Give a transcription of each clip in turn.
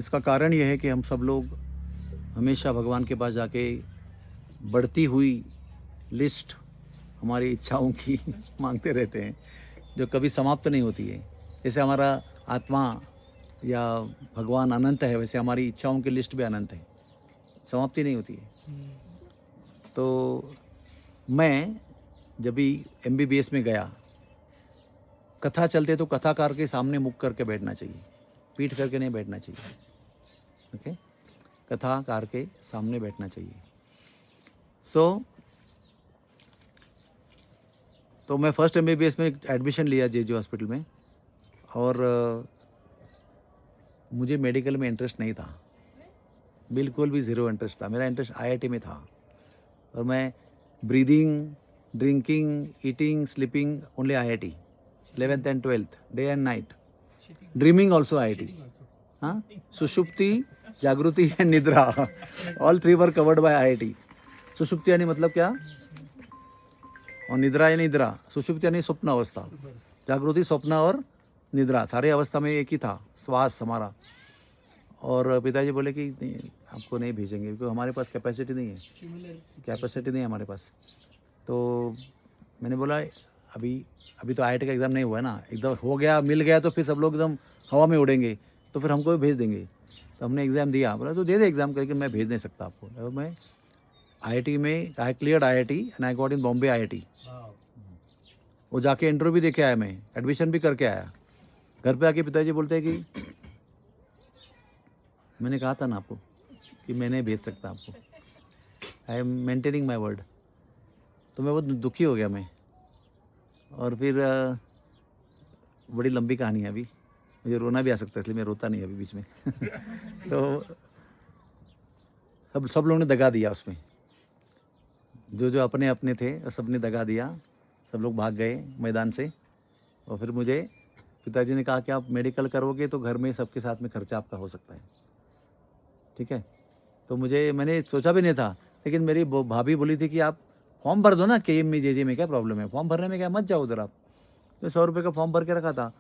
इसका कारण यह है कि हम सब लोग हमेशा भगवान के पास जाके बढ़ती हुई लिस्ट हमारी इच्छाओं की मांगते रहते हैं, जो कभी समाप्त नहीं होती है। जैसे हमारा आत्मा या भगवान अनंत है, वैसे हमारी इच्छाओं की लिस्ट भी अनंत है, समाप्ति नहीं होती है। तो मैं जब भी MBBS में गया, कथा चलते तो कथाकार के सामने मुख करके बैठना चाहिए, पीठ करके नहीं बैठना चाहिए। ओके, कथाकार के सामने बैठना चाहिए। तो मैं फर्स्ट MBBS में एडमिशन लिया JJ हॉस्पिटल में, और मुझे मेडिकल में इंटरेस्ट नहीं था, बिल्कुल भी ज़ीरो इंटरेस्ट था। मेरा इंटरेस्ट IIT में था, और मैं breathing, drinking, eating, sleeping only IIT, 11th and 12th, day and night, dreaming also IIT। हाँ, सुषुप्ति, जागृति एंड निद्रा, all 3 were covered by IIT। सुषुप्ति यानी मतलब क्या, और निद्रा यानी निद्रा। सुषुप्ति यानी स्वप्न अवस्था, जागृति, स्वप्न और निद्रा, सारे अवस्था में एक ही था श्वास हमारा। और पिताजी बोले कि नहीं, आपको नहीं भेजेंगे क्योंकि हमारे पास कैपेसिटी नहीं है, कैपेसिटी नहीं है हमारे पास। तो मैंने बोला अभी तो IIT का एग्ज़ाम नहीं हुआ है ना, एकदम हो गया, मिल गया तो फिर सब लोग एकदम हवा में उड़ेंगे, तो फिर हमको भी भेज देंगे। तो हमने एग्ज़ाम दिया, बोला तो दे दे एग्ज़ाम करके, मैं भेज नहीं सकता आपको। तो मैं IIT में, आई cleared IIT and I got in Bombay IIT। वो जाके इंटरव्यू भी देके आया, मैं एडमिशन भी करके आया। घर पे आके पिताजी बोलते हैं कि मैंने कहा था ना आपको कि मैं नहीं भेज सकता आपको, I am maintaining my word. तो मैं बहुत दुखी हो गया मैं। और फिर बड़ी लंबी कहानी है, अभी मुझे रोना भी आ सकता है, इसलिए मैं रोता नहीं अभी बीच में। तो सब लोगों ने दगा दिया उसमें, जो अपने अपने थे सब ने दगा दिया, सब लोग भाग गए मैदान से। और फिर मुझे पिताजी ने कहा कि आप मेडिकल करोगे तो घर में सबके साथ में खर्चा आपका हो सकता है, ठीक है। तो मैंने सोचा भी नहीं था, लेकिन मेरी भाभी बोली थी कि आप फॉर्म भर दो ना KM में, JJ में, क्या प्रॉब्लम है, फॉर्म भरने में क्या, मत जाओ उधर आप। तो 100 रुपये का फॉर्म भर के रखा था,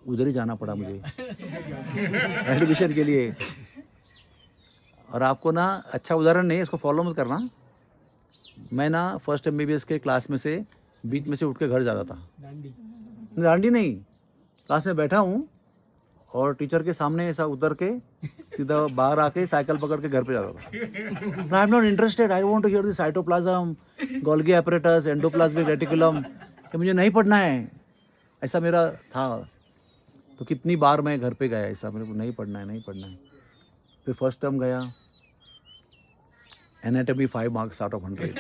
उधर ही जाना पड़ा मुझे एडमिशन के लिए। और आपको ना अच्छा उदाहरण नहीं है, इसको फॉलो मत करना। मैं ना फर्स्ट MBBS के क्लास में से बीच में से उठ के घर जाता था, डांडी नहीं, क्लास में बैठा हूँ और टीचर के सामने ऐसा उतर के सीधा बाहर आके साइकिल पकड़ के घर पे जाता था। I am not interested, I want to hear the cytoplasm, Golgi apparatus, endoplasmic reticulum, कि मुझे नहीं पढ़ना है, ऐसा मेरा था। तो कितनी बार मैं घर पे गया ऐसा, मेरे को नहीं पढ़ना है, नहीं पढ़ना है। फिर फर्स्ट टर्म गया, anatomy 5 marks out of 100।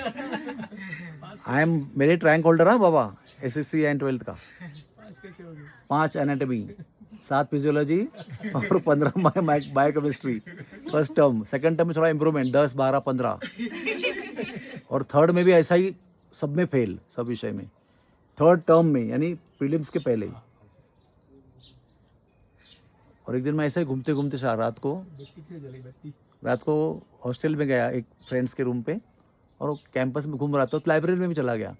I am merit rank holder हाँ बाबा, SSC एंड 12th का। 5 एनाटॉमी, 7 फिजियोलॉजी और 15 biochemistry first term. Second term में थोड़ा इम्प्रूवमेंट, 10, 12, 15। और थर्ड में भी ऐसा ही, सब में फेल, सब विषय में। थर्ड टर्म में यानी प्रीलिम्स के पहले ही। और एक दिन मैं ऐसे ही घूमते घूमते रात को हॉस्टल में गया, एक फ्रेंड्स के रूम पे, और कैंपस में घूम रहा था, तो लाइब्रेरी में भी चला गया।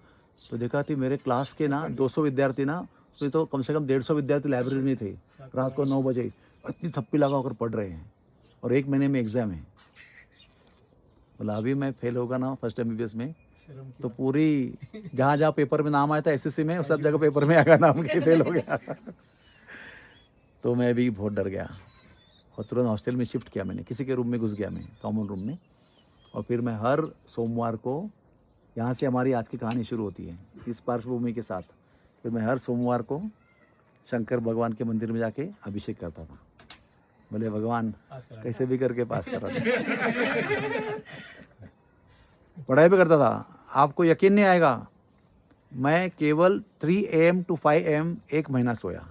तो देखा थी मेरे क्लास के ना 200 विद्यार्थी ना, तो कम से कम 150 विद्यार्थी लाइब्रेरी में थे, रात को 9 बजे इतनी थप्पी लगा होकर पढ़ रहे हैं, और 1 महीने में एग्ज़ाम है। बोला अभी मैं फेल होगा ना फर्स्ट MBBS में, तो पूरी जहाँ जहाँ पेपर में नाम आया था SSC में, सब जगह पेपर में आएगा नाम कि फेल हो गया। तो मैं भी बहुत डर गया, और तुरंत हॉस्टल में शिफ्ट किया मैंने, किसी के रूम में घुस गया मैं, कॉमन रूम में। और फिर मैं हर सोमवार को, यहाँ से हमारी आज की कहानी शुरू होती है इस पार्श्वभूमि के साथ, फिर मैं हर सोमवार को शंकर भगवान के मंदिर में जाके अभिषेक करता था। बोले भगवान कैसे भी करके पास करा था। पढ़ाई भी करता था, आपको यकीन नहीं आएगा, मैं केवल 3 AM to 5 AM 1 महीना सोया,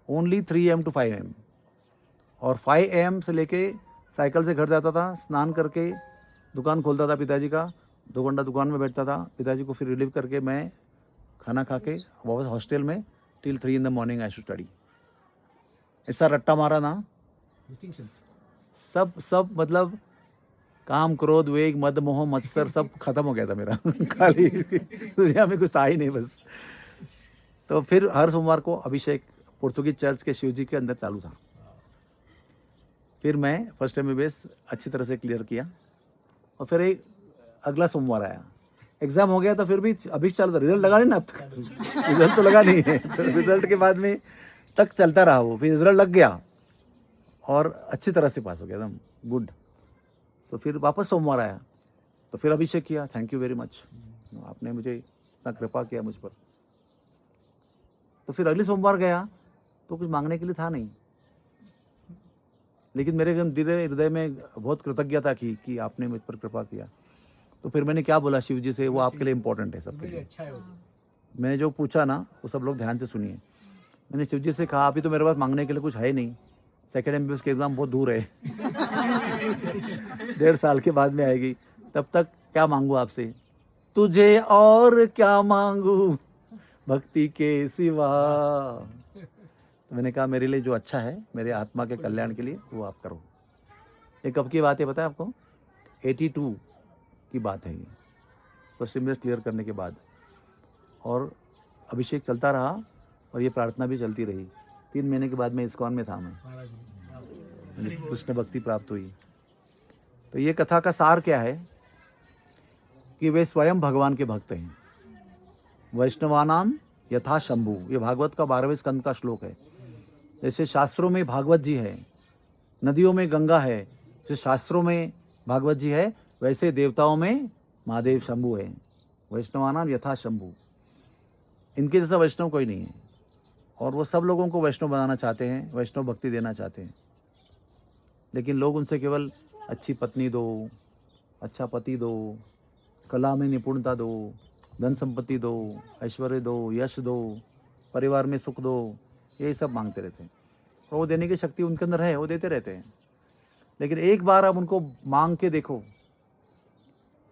ओनली 3 AM to 5 AM। और 5 AM से लेके साइकिल से घर जाता था, स्नान करके दुकान खोलता था पिताजी का, 2 घंटा दुकान में बैठता था, पिताजी को फिर रिलीव करके मैं खाना खा के वापस हॉस्टल में till 3 in the morning I should study. ऐसा रट्टा मारा ना, सब मतलब काम, क्रोध, वेग, मद, मोह, मत्सर सब खत्म हो गया था मेरा। खाली दुनिया में कुछ था ही नहीं बस। तो फिर हर सोमवार को अभिषेक पुर्तगाली चर्च के शिव जी के अंदर चालू था। फिर मैं फर्स्ट MBBS अच्छी तरह से क्लियर किया और फिर एक अगला सोमवार आया, एग्ज़ाम हो गया तो फिर भी अभी चल रहा, रिजल्ट लगा नहीं ना अब तक रिजल्ट तो लगा नहीं है, तो रिजल्ट के बाद में तक चलता रहा वो, फिर रिजल्ट लग गया और अच्छी तरह से पास हो गया एकदम गुड। सो फिर वापस सोमवार आया तो फिर अभिषेक किया, थैंक यू वेरी मच, आपने मुझे इतना कृपा किया मुझ पर। तो फिर अगले सोमवार गया तो कुछ मांगने के लिए था नहीं, लेकिन मेरे हृदय में बहुत कृतज्ञता की कि आपने मुझ पर कृपा किया। तो फिर मैंने क्या बोला शिव जी से, वो आपके लिए इम्पोर्टेंट है, सबके लिए। मैंने जो पूछा ना वो सब लोग ध्यान से सुनिए। मैंने शिव जी से कहा अभी तो मेरे पास मांगने के लिए कुछ है नहीं, सेकेंड MBBS के एग्ज़ाम बहुत दूर है 1.5 साल के बाद में आएगी, तब तक क्या मांगू आपसे, तुझे और क्या मांगू भक्ति के सिवा। तो मैंने कहा मेरे लिए जो अच्छा है, मेरे आत्मा के कल्याण के लिए वो आप करो। ये कब की बात है पता है आपको? 82 की बात है ये, फर्स्ट MBBS क्लियर करने के बाद। और अभिषेक चलता रहा और ये प्रार्थना भी चलती रही। 3 महीने के बाद मैं इस्कॉन में था, मुझे कृष्ण भक्ति प्राप्त हुई। तो ये कथा का सार क्या है कि वे स्वयं भगवान के भक्त हैं। वैष्णवानाम यथा शंभु, ये भागवत का 12वें स्कंद का श्लोक है। जैसे शास्त्रों में भागवत जी है, नदियों में गंगा है, जैसे शास्त्रों में भागवत जी है, वैसे देवताओं में महादेव शंभु है। वैष्णवानाम यथा शंभु, इनके जैसा वैष्णव कोई नहीं है। और वो सब लोगों को वैष्णव बनाना चाहते हैं, वैष्णव भक्ति देना चाहते हैं, लेकिन लोग उनसे केवल अच्छी पत्नी दो, अच्छा पति दो, कला में निपुणता दो, धन संपत्ति दो, ऐश्वर्य दो, यश दो, परिवार में सुख दो, यही सब मांगते रहते हैं। और वो देने की शक्ति उनके अंदर है, वो देते रहते हैं। लेकिन एक बार आप उनको मांग के देखो,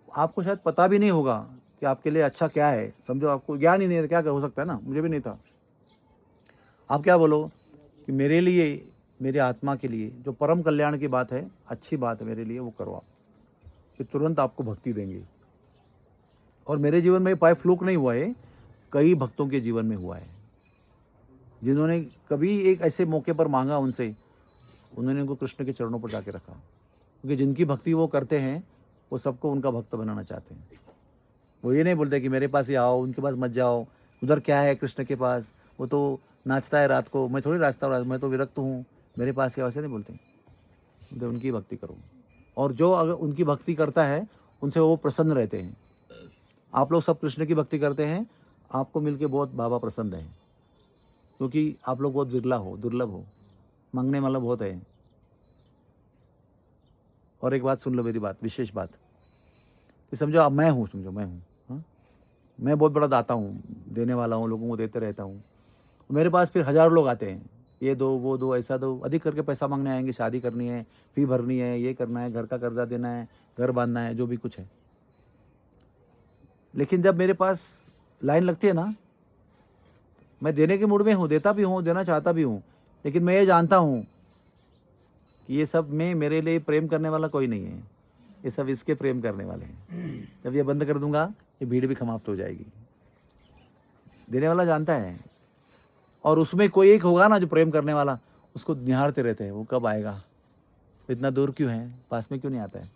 आपको शायद पता भी नहीं होगा कि आपके लिए अच्छा क्या है। समझो आपको ज्ञान ही नहीं है, क्या हो सकता है ना, मुझे भी नहीं था। आप क्या बोलो कि मेरे लिए, मेरे आत्मा के लिए जो परम कल्याण की बात है, अच्छी बात है मेरे लिए, वो करो आप, फिर तुरंत आपको भक्ति देंगे। और मेरे जीवन में पाए फ्लूक नहीं हुआ है, कई भक्तों के जीवन में हुआ है, जिन्होंने कभी एक ऐसे मौके पर मांगा उनसे, उन्होंने उनको कृष्ण के चरणों पर जाके रखा। क्योंकि जिनकी भक्ति वो करते हैं, वो सबको उनका भक्त बनाना चाहते हैं। वो ये नहीं बोलते कि मेरे पास ही आओ, उनके पास मत जाओ, उधर क्या है कृष्ण के पास, वो तो नाचता है रात को, मैं थोड़ी नाचता हूँ, मैं तो विरक्त हूँ, मेरे पास क्या, वैसे नहीं बोलते। बोलते उनकी भक्ति करो। और जो अगर उनकी भक्ति करता है, उनसे वो प्रसन्न रहते हैं। आप लोग सब कृष्ण की भक्ति करते हैं, आपको मिलके बहुत बाबा प्रसन्न है, क्योंकि आप लोग बहुत दुर्लभ हो, मांगने वाला बहुत है। और एक बात सुन लो, मेरी बात, विशेष बात, कि समझो अब मैं हूँ, समझो मैं हूँ, हाँ? मैं बहुत बड़ा दाता हूँ, देने वाला हूँ, लोगों को देते रहता हूँ। मेरे पास फिर हज़ारों लोग आते हैं, ये दो, वो दो, ऐसा दो, अधिक करके पैसा मांगने आएंगे, शादी करनी है, फी भरनी है, ये करना है, घर का कर्जा देना है, घर बांधना है, जो भी कुछ है। लेकिन जब मेरे पास लाइन लगती है ना, मैं देने के मूड में हूँ, देता भी हूँ, देना चाहता भी हूँ, लेकिन मैं ये जानता हूँ कि ये सब में मेरे लिए प्रेम करने वाला कोई नहीं है, ये सब इसके प्रेम करने वाले हैं। जब ये बंद कर दूंगा, ये भीड़ भी समाप्त हो जाएगी। देने वाला जानता है, और उसमें कोई एक होगा ना जो प्रेम करने वाला, उसको निहारते रहते हैं, वो कब आएगा, इतना दूर क्यों है, पास में क्यों नहीं आता है,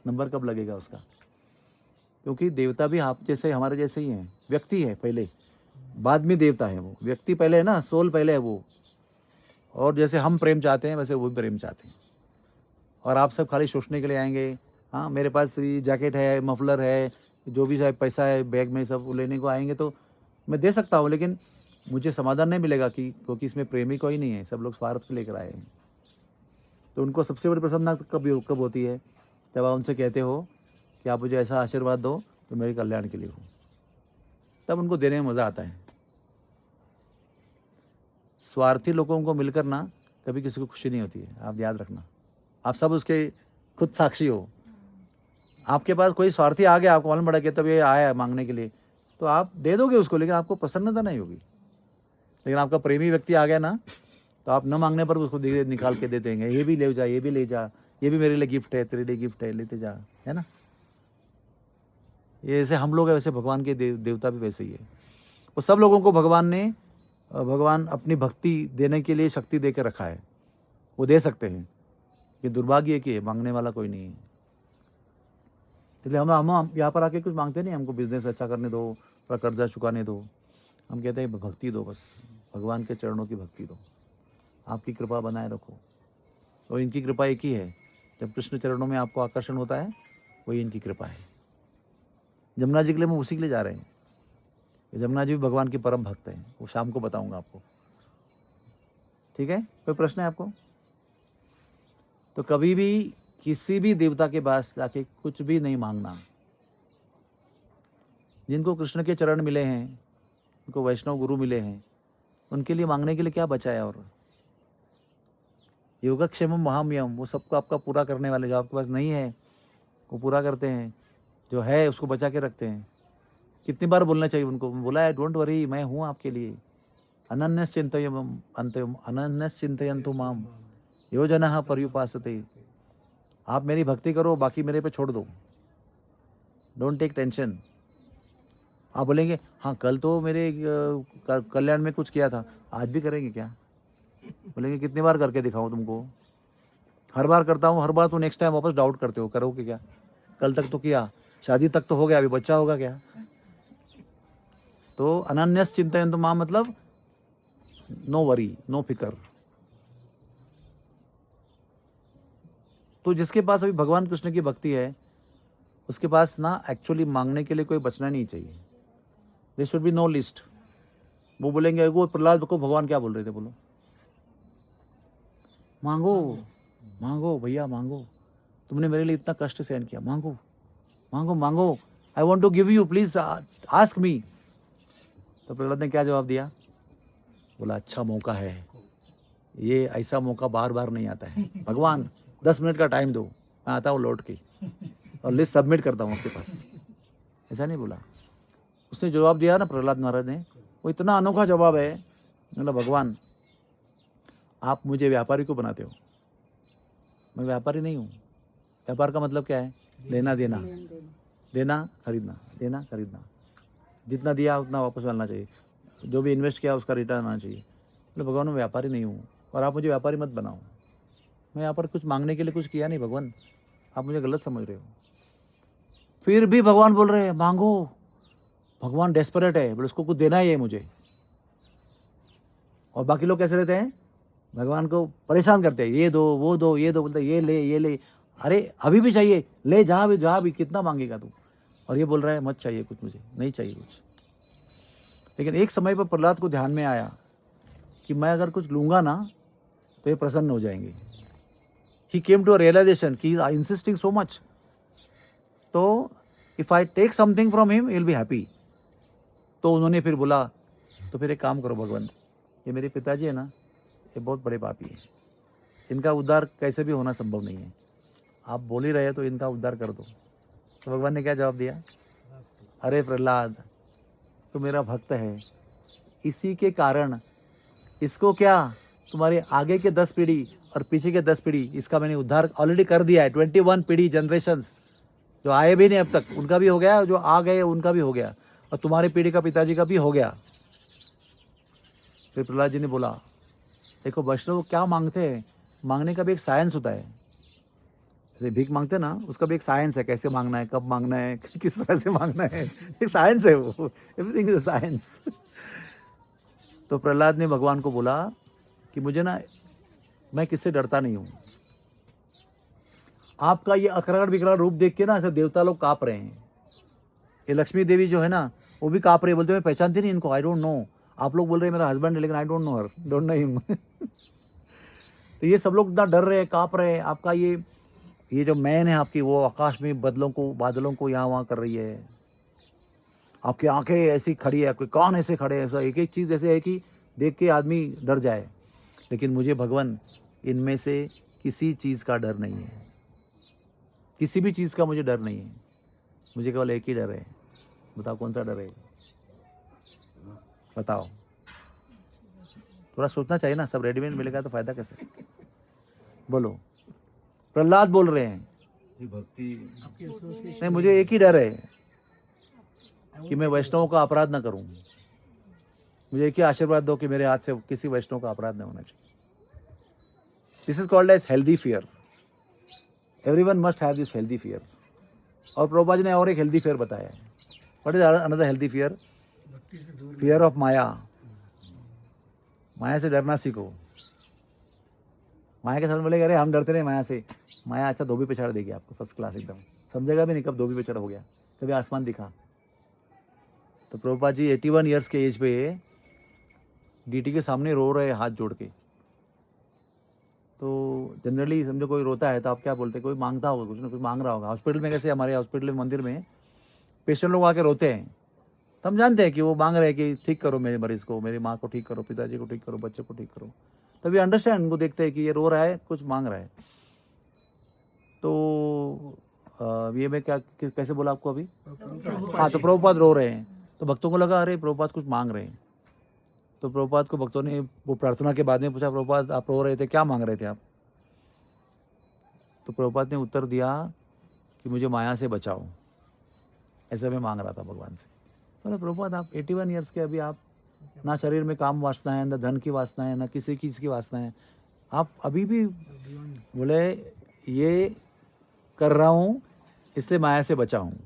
नंबर कब लगेगा उसका। क्योंकि देवता भी आप जैसे, हमारे जैसे ही हैं, व्यक्ति है पहले, बाद में देवता है। वो व्यक्ति पहले है ना, सोल पहले है वो। और जैसे हम प्रेम चाहते हैं, वैसे वो भी प्रेम चाहते हैं। और आप सब खाली सोचने के लिए आएंगे, हाँ मेरे पास भी जैकेट है, मफलर है, जो भी शायद पैसा है बैग में, सब लेने को आएंगे तो मैं दे सकता हूँ, लेकिन मुझे समाधान नहीं मिलेगा कि क्योंकि इसमें प्रेमी कोई नहीं है, सब लोग स्वार्थ लेकर आए हैं। तो उनको सबसे बड़ी प्रसन्नता कब होती है, जब आप उनसे कहते हो कि आप मुझे ऐसा आशीर्वाद दो तो मेरे कल्याण के लिए हो, तब उनको देने में मज़ा आता है। स्वार्थी लोगों को मिलकर ना कभी किसी को खुशी नहीं होती है, आप याद रखना। आप सब उसके खुद साक्षी हो। आपके पास कोई स्वार्थी आ गया, आपको मालूम पड़ा कि तब ये आया है मांगने के लिए, तो आप दे दोगे उसको, लेकिन आपको प्रसन्नता नहीं होगी। लेकिन आपका प्रेमी व्यक्ति आ गया ना, तो आप न मांगने पर उसको निकाल के दे देंगे, ये भी ले जा, ये भी ले जा, ये भी मेरे लिए गिफ्ट है, तेरे लिए गिफ्ट है, लेते जा, है ना। ये जैसे हम लोग है, वैसे भगवान के देवता भी वैसे ही है। वो सब लोगों को भगवान अपनी भक्ति देने के लिए शक्ति दे के रखा है, वो दे सकते हैं, ये दुर्भाग्य की है, मांगने वाला कोई नहीं है। इसलिए हम यहाँ पर आके कुछ मांगते नहीं, हमको बिजनेस अच्छा करने दो, थोड़ा कर्जा चुकाने दो। हम कहते हैं भक्ति दो, बस भगवान के चरणों की भक्ति दो, आपकी कृपा बनाए रखो। और इनकी कृपा एक ही है, जब कृष्ण चरणों में आपको आकर्षण होता है वही इनकी कृपा है। जमुना जी के लिए हम उसी के लिए जा रहे हैं। जमुना जी भी भगवान की परम भक्त हैं, वो शाम को बताऊंगा आपको। ठीक है, कोई प्रश्न है आपको? तो कभी भी किसी भी देवता के पास जाके कुछ भी नहीं मांगना। जिनको कृष्ण के चरण मिले हैं, उनको वैष्णव गुरु मिले हैं, उनके लिए मांगने के लिए क्या बचा है? और योगक्षेमम महाम्यम, वो सबको आपका पूरा करने वाले, जो आपके पास नहीं है वो पूरा करते हैं, जो है उसको बचा के रखते हैं। कितनी बार बोलना चाहिए उनको? बोला है, डोंट वरी, मैं हूँ आपके लिए। अनन्यस चिंतयन्तु माम योजनः पर्युपासते। आप मेरी भक्ति करो, बाकी मेरे पे छोड़ दो, डोंट टेक टेंशन। आप बोलेंगे हाँ कल तो मेरे कल्याण में कुछ किया था, आज भी करेंगे क्या? बोलेंगे कितनी बार करके दिखाऊं तुमको? हर बार करता हूँ, हर बार तो नेक्स्ट टाइम वापस डाउट करते हो, करोगे क्या? कल तक तो किया, शादी तक तो हो गया, अभी बच्चा होगा क्या? तो अनन्यस चिंतयन्तु माम मतलब नो वरी, नो फिकर। तो जिसके पास अभी भगवान कृष्ण की भक्ति है, उसके पास ना एक्चुअली मांगने के लिए कोई बचना नहीं चाहिए। There should be no list. वो बोलेंगे, वो प्रहलाद को भगवान क्या बोल रहे थे? बोलो, मांगो मांगो भैया मांगो, तुमने मेरे लिए इतना कष्ट सहन किया, मांगो मांगो मांगो, I want to give you, please ask me. तो प्रहलाद ने क्या जवाब दिया? बोला, अच्छा मौका है, ये ऐसा मौका बार बार नहीं आता है। भगवान 10 मिनट का टाइम दो, मैं आता हूँ लौट के और लिस्ट सबमिट करता हूँ आपके पास। ऐसा नहीं बोला। उसने जवाब दिया ना प्रहलाद महाराज ने, वो इतना अनोखा जवाब है। मतलब भगवान, आप मुझे व्यापारी को बनाते हो, मैं व्यापारी नहीं हूँ। व्यापार का मतलब क्या है? लेना देना, देना खरीदना, देना खरीदना। जितना दिया उतना वापस मिलना चाहिए, जो भी इन्वेस्ट किया उसका रिटर्न आना चाहिए। मतलब भगवान, मैं व्यापारी नहीं हूँ और आप मुझे व्यापारी मत बनाओ। मैं यहाँ पर कुछ मांगने के लिए कुछ किया नहीं भगवान, आप मुझे गलत समझ रहे हो। फिर भी भगवान बोल रहे हैं मांगो। भगवान डेस्परेट है, बोले उसको कुछ देना ही है मुझे। और बाकी लोग कैसे रहते हैं? भगवान को परेशान करते हैं, ये दो वो दो ये दो, बोलते ये ले ये ले। अरे अभी भी चाहिए, ले, जहाँ भी कितना मांगेगा तू? और ये बोल रहा है मत चाहिए कुछ, मुझे नहीं चाहिए कुछ। लेकिन एक समय पर प्रहलाद को ध्यान में आया कि मैं अगर कुछ लूँगा ना तो ये प्रसन्न हो जाएंगे। ही केम टू अ रियलाइजेशन कि आई इंसिस्टिंग सो मच, तो if I take something from him he will be happy. तो उन्होंने फिर बोला, तो फिर एक काम करो भगवान, ये मेरे पिताजी है ना, ये बहुत बड़े पापी हैं, इनका उद्धार कैसे भी होना संभव नहीं है, आप बोल ही रहे तो इनका उद्धार कर दो। तो भगवान ने क्या जवाब दिया? अरे प्रहलाद, तो मेरा भक्त है, इसी के कारण इसको क्या, तुम्हारे आगे के 10 पीढ़ी और पीछे के 10 पीढ़ी, इसका मैंने उद्धार ऑलरेडी कर दिया है। 21 पीढ़ी, जनरेशंस जो आए भी नहीं अब तक उनका भी हो गया, जो आ गए उनका भी हो गया, और तुम्हारी पीढ़ी का पिताजी का भी हो गया। फिर प्रहलाद जी ने बोला, देखो वैष्णव क्या मांगते हैं, मांगने का भी एक साइंस होता है। जैसे भीख मांगते ना, उसका भी एक साइंस है, कैसे मांगना है, कब मांगना है, किस तरह से मांगना है, एक साइंस है वो, एवरीथिंग इज अ साइंस। तो प्रहलाद ने भगवान को बोला कि मुझे ना, मैं किससे डरता नहीं हूँ, आपका ये अकरार बिकरार रूप देख के ना सब देवता लोग काँप रहे हैं। ये लक्ष्मी देवी जो है ना, वो भी काँप रही है, बोलते मैं पहचानती नहीं इनको, आई डोंट नो। आप लोग बोल रहे हैं मेरा हस्बैंड है, लेकिन I don't know her, don't know him. तो ये सब लोग इतना डर रहे हैं, काँप रहे हैं। आपका ये जो मैन है आपकी, वो आकाश में बादलों को यहाँ वहाँ कर रही है। आपकी आंखें ऐसी खड़ी है, आपके कान ऐसे खड़े हैं, एक एक चीज़ ऐसे है कि देख के आदमी डर जाए। लेकिन मुझे भगवान, इनमें से किसी चीज़ का डर नहीं है, किसी भी चीज़ का मुझे डर नहीं है। मुझे केवल एक ही डर है। बताओ कौन सा डर है? बताओ, थोड़ा सोचना चाहिए ना, सब रेडीमेड मिलेगा तो फायदा कैसे? बोलो। प्रहलाद बोल रहे हैं नहीं, मुझे एक ही डर है कि मैं वैष्णवों का अपराध ना करूं। मुझे एक ही आशीर्वाद दो कि मेरे हाथ से किसी वैष्णव का अपराध नहीं होना चाहिए। This is called as healthy fear. Everyone must have this healthy fear. और प्रभुपाद जी ने और एक हेल्दी फियर बताया है। What is another healthy fear? Fear of माया। माया से डरना सीखो। माया के सामने बोलेगा अरे हम डरते नहीं माया से, माया अच्छा धोबी पे चढ़ देगी आपको फर्स्ट क्लास एकदम, समझेगा भी नहीं कब धोबी पे चढ़ हो गया, कभी आसमान दिखा। तो प्रभुपाद जी 81 ईयर्स के एज पे डीटी के सामने रो रहे हाथ जोड़ के। तो जनरली समझो कोई रोता है तो आप क्या बोलते हैं, कोई मांगता होगा, कुछ ना कुछ मांग रहा होगा। हॉस्पिटल में कैसे, हमारे हॉस्पिटल में मंदिर में पेशेंट लोग आके रोते हैं, तो हम जानते हैं कि वो मांग रहे हैं कि ठीक करो मेरे मरीज को, मेरी माँ को ठीक करो, पिताजी को ठीक करो, बच्चे को ठीक करो। तभी अंडरस्टैंड, उनको देखते हैं कि ये रो रहा है, कुछ मांग रहा है। तो ये मैं क्या कैसे बोला आपको अभी? हाँ, तो प्रभुपाद रो रहे हैं, तो भक्तों को लगा अरे प्रभुपाद कुछ मांग रहे हैं। तो प्रभुपाद को भक्तों ने वो प्रार्थना के बाद में पूछा, प्रभुपाद आप रो रहे थे, क्या मांग रहे थे आप? तो प्रभुपाद ने उत्तर दिया कि मुझे माया से बचाओ, ऐसा मैं मांग रहा था भगवान से। बोले प्रभुपाद आप 81 ईयर्स के, अभी आप ना शरीर में काम वासना है, ना धन की वासना है, ना किसी चीज़ की वासना है, आप अभी भी बोले ये कर रहा हूँ इसलिए माया से बचा हूँ।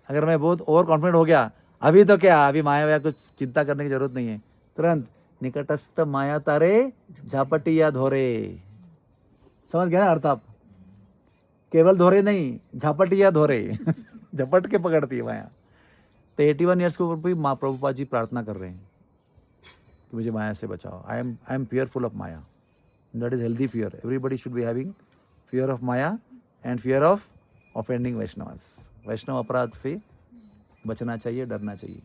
अगर मैं बहुत ओवर कॉन्फिडेंट हो गया अभी तो क्या, अभी माया वाया कुछ चिंता करने की जरूरत नहीं है, तुरंत निकटस्थ माया तारे झापटिया धोरे। समझ गया ना अर्थ आप? केवल धोरे नहीं, झापटिया धोरे झपट के पकड़ती है माया। तो 81 ईयर्स के ऊपर भी माँ प्रभुपाद जी प्रार्थना कर रहे हैं कि मुझे माया से बचाओ। I am fearful of maya, that is healthy fear. Everybody should be having fear of maya and fear of offending Vaishnavas. Vaishnava अपराध से बचना चाहिए, डरना चाहिए।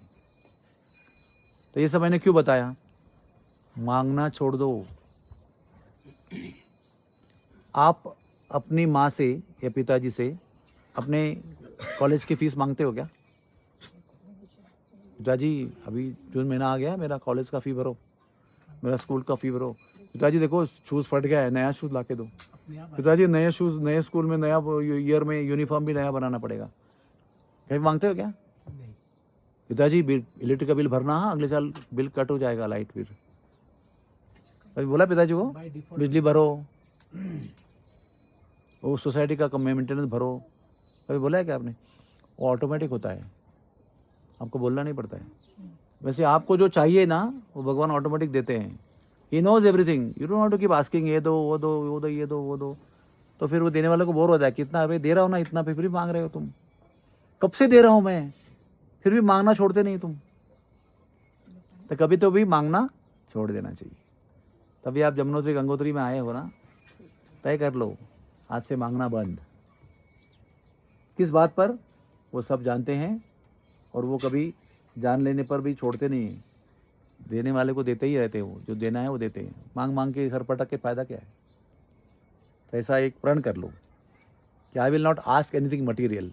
तो ये सब मैंने क्यों बताया? मांगना छोड़ दो। आप अपनी माँ से या पिताजी से अपने कॉलेज की फीस मांगते हो क्या? पिताजी अभी जून महीना आ गया, मेरा कॉलेज का फ़ी भरो, मेरा स्कूल का फ़ी भरो। पिताजी देखो शूज़ फट गया है, नया शूज़ ला के दो। पिताजी नए शूज़, नए स्कूल में नया ईयर में यूनिफॉर्म भी नया बनाना पड़ेगा। कहीं मांगते हो क्या? पिताजी बिल, इलेक्ट्रिक का बिल भरना है, अगले साल बिल कट हो जाएगा, लाइट बिल। कभी बोला पिताजी को बिजली भरो, वो सोसाइटी का मेंटेनेंस भरो, कभी बोला है क्या आपने? वो ऑटोमेटिक होता है, आपको बोलना नहीं पड़ता है। वैसे आपको जो चाहिए ना वो भगवान ऑटोमेटिक देते हैं। He knows everything, you don't have to keep asking ये दो वो दो वो दो ये दो वो दो। तो फिर वो देने वाले को बोर हो जाए, कितना अरे दे रहा हूँ ना इतना, फिर भी मांग रहे हो तुम, कब से दे रहा हूँ मैं, फिर भी मांगना छोड़ते नहीं तुम। तो कभी तो भी मांगना छोड़ देना चाहिए। तभी आप जमुनोत्री गंगोत्री में आए हो ना, तय कर लो आज से मांगना बंद। किस बात पर? वो सब जानते हैं और वो कभी जान लेने पर भी छोड़ते नहीं हैं। देने वाले को देते ही रहते हो, जो देना है वो देते हैं। मांग मांग के सर पटक के फ़ायदा क्या है? तो ऐसा एक प्रण कर लो कि I will not ask anything material,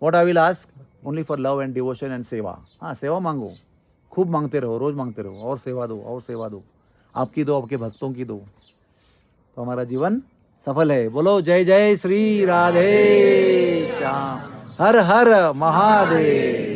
what I will ask only for love and devotion and सेवा। हाँ, सेवा मांगो, खूब मांगते रहो, रोज़ मांगते रहो, और सेवा दो और सेवा दो, आपकी दो, आपके भक्तों की दो, तो हमारा जीवन सफल है। बोलो जय जय श्री राधे श्याम, हर हर महादेव।